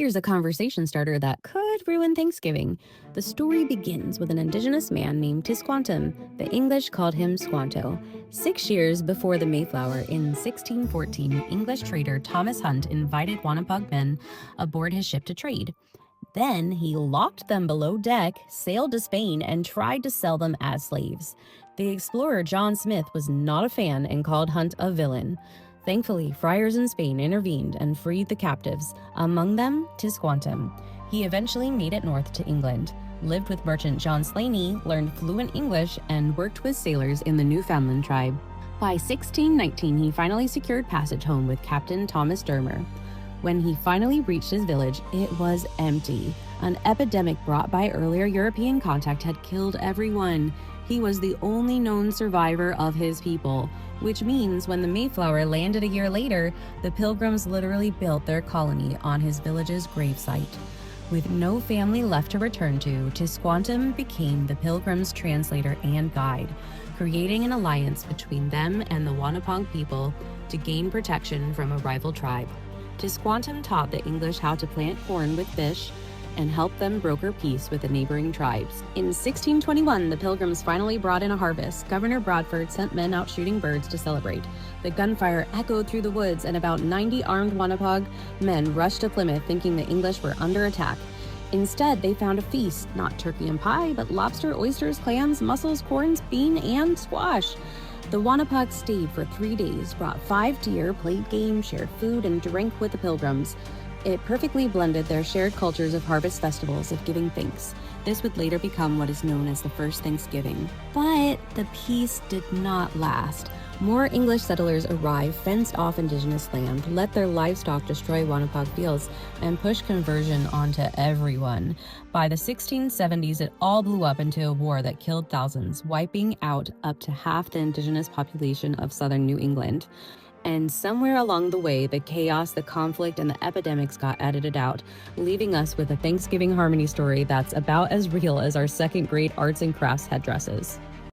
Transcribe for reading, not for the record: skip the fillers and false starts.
Here's a conversation starter that could ruin Thanksgiving. The story begins with an Indigenous man named Tisquantum. The English called him Squanto. 6 years before the Mayflower, in 1614, English trader Thomas Hunt invited Wampanoag men aboard his ship to trade. Then he locked them below deck, sailed to Spain, and tried to sell them as slaves. The explorer John Smith was not a fan and called Hunt a villain. Thankfully, friars in Spain intervened and freed the captives, among them Tisquantum. He eventually made it north to England, lived with merchant John Slaney, learned fluent English, and worked with sailors in the Newfoundland tribe. By 1619, he finally secured passage home with Captain Thomas Dermer. When he finally reached his village, it was empty. An epidemic brought by earlier European contact had killed everyone. He was the only known survivor of his people, which means when the Mayflower landed a year later, the Pilgrims literally built their colony on his village's gravesite. With no family left to return to, Tisquantum became the Pilgrims' translator and guide, creating an alliance between them and the Wampanoag people to gain protection from a rival tribe. Tisquantum taught the English how to plant corn with fish and helped them broker peace with the neighboring tribes. In 1621, the Pilgrims finally brought in a harvest. Governor Bradford sent men out shooting birds to celebrate. The gunfire echoed through the woods, and about 90 armed Wampanoag men rushed to Plymouth thinking the English were under attack. Instead, they found a feast, not turkey and pie, but lobster, oysters, clams, mussels, corns, bean, and squash. The Wampanoag stayed for 3 days, brought 5 deer, played games, shared food, and drank with the Pilgrims. It perfectly blended their shared cultures of harvest festivals of giving thanks. This would later become what is known as the First Thanksgiving. But the peace did not last. More English settlers arrived, fenced off Indigenous land, let their livestock destroy Wampanoag fields, and pushed conversion onto everyone. By the 1670s, it all blew up into a war that killed thousands, wiping out up to half the Indigenous population of southern New England. And somewhere along the way, the chaos, the conflict, and the epidemics got edited out, leaving us with a Thanksgiving harmony story that's about as real as our second grade arts and crafts headdresses.